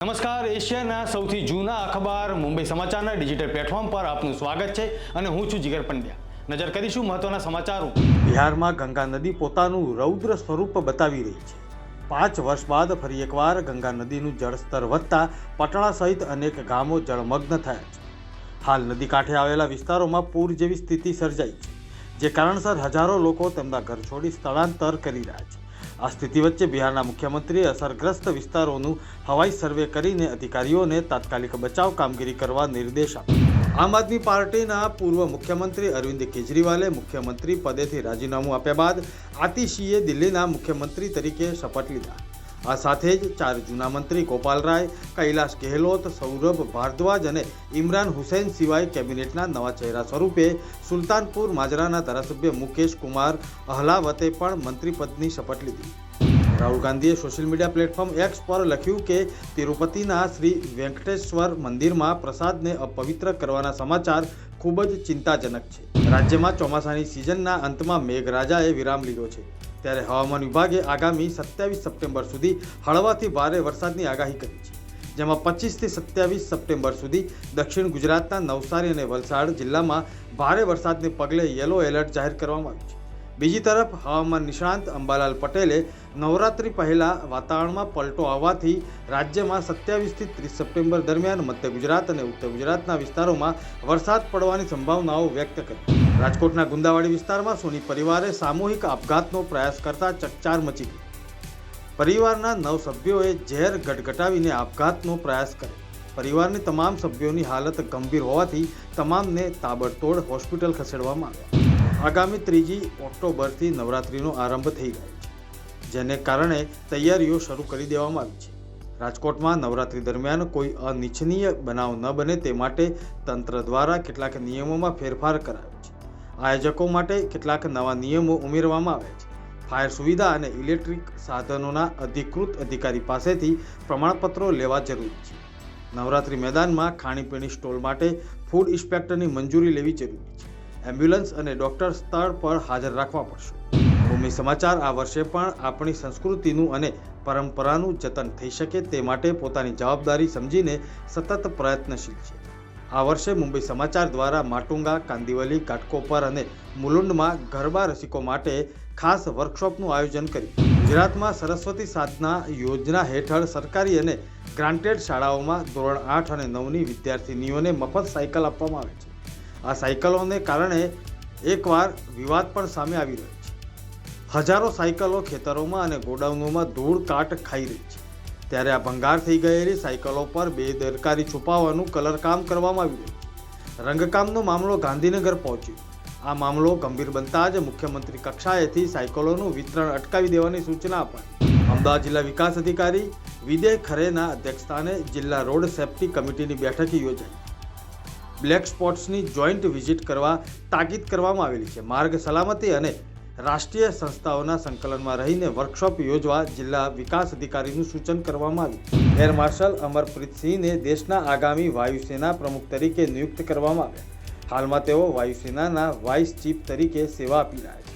નમસ્કાર, એશિયાના સૌથી જૂના અખબાર મુંબઈ સમાચારના ડિજિટલ પ્લેટફોર્મ પર આપનું સ્વાગત છે અને હું છું જીગર પંડ્યા। નજર કરીશું મહત્વના સમાચારો। બિહારમાં ગંગા નદી પોતાનું રૌદ્ર સ્વરૂપ બતાવી રહી છે। 5 વર્ષ બાદ ફરી એકવાર ગંગા નદીનું જળસ્તર વધતા પટણા સહિત અનેક ગામો જળમગ્ન થયા છે। હાલ નદી કાંઠે આવેલા વિસ્તારોમાં પૂર જેવી સ્થિતિ સર્જાઈ છે, જે કારણસર હજારો લોકો તેમના ઘર છોડી સ્થળાંતર કરી રહ્યા છે। આ સ્થિતિ વચ્ચે બિહારના મુખ્યમંત્રીએ અસરગ્રસ્ત વિસ્તારોનું હવાઈ સર્વે કરીને અધિકારીઓને તાત્કાલિક બચાવ કામગીરી કરવા નિર્દેશ આપ્યો। આમ આદમી પાર્ટીના પૂર્વ મુખ્યમંત્રી અરવિંદ કેજરીવાલે મુખ્યમંત્રી પદેથી રાજીનામું આપ્યા બાદ આતિશીએ દિલ્હીના મુખ્યમંત્રી તરીકે શપથ લીધા। આ સાથે જ 4 જૂના મંત્રી ગોપાલ રાય, કૈલાશ ગેહલોત, સૌરભ ભારદ્વાજ અને ઇમરાન હુસૈન સિવાય કેબિનેટના નવા ચહેરા સ્વરૂપે સુલતાનપુર માજરાના ધારાસભ્ય મુકેશ કુમાર અહલાવતે પણ મંત્રી પદની શપથ લીધી। રાહુલ ગાંધીએ સોશિયલ મીડિયા પ્લેટફોર્મ એક્સ પર લખ્યું કે તિરુપતિના શ્રી વેંકટેશ્વર મંદિરમાં પ્રસાદને અપવિત્ર કરવાના સમાચાર ખૂબ જ ચિંતાજનક છે। રાજ્યમાં ચોમાસાની સિઝનના અંતમાં મેઘરાજાએ વિરામ લીધો છે, ત્યારે હવામાન વિભાગે આગામી 27 સપ્ટેમ્બર સુધી હળવાથી ભારે વરસાદની આગાહી કરી છે, જેમાં 25 થી 27 સપ્ટેમ્બર સુધી દક્ષિણ ગુજરાતના નવસારી અને વલસાડ જિલ્લામાં ભારે વરસાદને પગલે યલો એલર્ટ જાહેર કરવામાં આવ્યું છે। બીજી તરફ હવામાન નિષ્ણાંત અંબાલાલ પટેલે નવરાત્રી પહેલા વાતાવરણમાં પલટો આવવાથી રાજ્યમાં 27 થી 30 સપ્ટેમ્બર દરમિયાન મધ્ય ગુજરાત અને ઉત્તર ગુજરાતના વિસ્તારોમાં વરસાદ પડવાની સંભાવનાઓ વ્યક્ત કરી। રાજકોટના ગુંદાવાડી વિસ્તારમાં સોની પરિવારે સામૂહિક આપઘાતનો પ્રયાસ કરતા ચકચાર મચી ગઈ। પરિવારના 9 સભ્યોએ ઝેર ગટગટાવીને આપઘાતનો પ્રયાસ કર્યો। પરિવારની તમામ સભ્યોની હાલત ગંભીર હોવાથી તમામને તાબડતોડ હોસ્પિટલ ખસેડવામાં આવ્યા। આગામી 3 ઓક્ટોબરથી નવરાત્રીનો આરંભ થઈ ગયો છે, જેને કારણે તૈયારીઓ શરૂ કરી દેવામાં આવી છે। રાજકોટમાં નવરાત્રી દરમિયાન કોઈ અનિચ્છનીય બનાવ ન બને તે માટે તંત્ર દ્વારા કેટલાક નિયમોમાં ફેરફાર કરાયો છે। આયોજકો માટે કેટલાક નવા નિયમો ઉમેરવામાં આવ્યા છે। ફાયર સુવિધા અને ઇલેક્ટ્રિક સાધનોના અધિકૃત અધિકારી પાસેથી પ્રમાણપત્રો લેવા જરૂરી છે। નવરાત્રી મેદાનમાં ખાણીપીણી સ્ટોલ માટે ફૂડ ઇન્સ્પેક્ટરની મંજૂરી લેવી જરૂરી છે। એમ્બ્યુલન્સ અને ડોક્ટર સ્થળ પર હાજર રાખવા પડશે। મુંબઈ સમાચાર આ વર્ષે પણ આપણી સંસ્કૃતિનું અને પરંપરાનું જતન થઈ શકે તે માટે પોતાની જવાબદારી સમજીને સતત પ્રયત્નશીલ છે। આ વર્ષે મુંબઈ સમાચાર દ્વારા માટુંગા, કાંદિવલી, ઘાટકોપર અને મુલુંડમાં ગરબા રસિકો માટે ખાસ વર્કશોપનું આયોજન કર્યું। ગુજરાતમાં સરસ્વતી સાધના યોજના હેઠળ સરકારી અને ગ્રાન્ટેડ શાળાઓમાં ધોરણ 8 અને 9ની વિદ્યાર્થીનીઓને મફત સાયકલ આપવામાં આવે છે। આ સાયકલોને કારણે એકવાર વિવાદ પણ સામે આવી રહ્યો છે। હજારો સાયકલો ખેતરોમાં અને ગોડાઉનોમાં ધૂળ કાટ ખાઈ રહી છે, ત્યારે આ ભંગાર થઈ ગયેલી સાયકલો પર બેદરકારી છુપાવવાનું કલરકામ કરવામાં આવી રહ્યું છે। રંગકામનો મામલો ગાંધીનગર પહોંચ્યો। આ મામલો ગંભીર બનતા જ મુખ્યમંત્રી કક્ષાએથી સાયકલોનું વિતરણ અટકાવી દેવાની સૂચના અપાઈ। અમદાવાદ જિલ્લા વિકાસ અધિકારી વિદય ખરેના અધ્યક્ષસ્થાને જિલ્લા રોડ સેફ્ટી કમિટીની બેઠક યોજાઈ। બ્લેક સ્પોટ્સની જોઈન્ટ વિઝિટ કરવા તાકીદ કરવામાં આવેલી છે। માર્ગ સલામતી અને રાષ્ટ્રીય સંસ્થાઓના સંકલનમાં રહીને વર્કશોપ યોજવા જિલ્લા વિકાસ અધિકારીનું સૂચન કરવામાં આવ્યું। એર માર્શલ અમરપ્રીતસિંહને દેશના આગામી વાયુસેના પ્રમુખ તરીકે નિયુક્ત કરવામાં આવ્યા। હાલમાં તેઓ વાયુસેનાના વાઇસ ચીફ તરીકે સેવા આપી રહ્યા છે।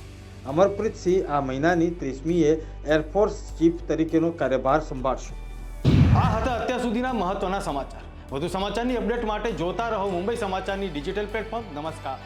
અમરપ્રીતસિંહ આ મહિનાની 30મીએ એરફોર્સ ચીફ તરીકેનો કાર્યભાર સંભાળશે। આ હતા અત્યાર સુધીના મહત્વના સમાચાર। વધુ સમાચારની અપડેટ માટે જોતા રહો મુંબઈ સમાચારની ડિજિટલ પ્લેટફોર્મ। નમસ્કાર।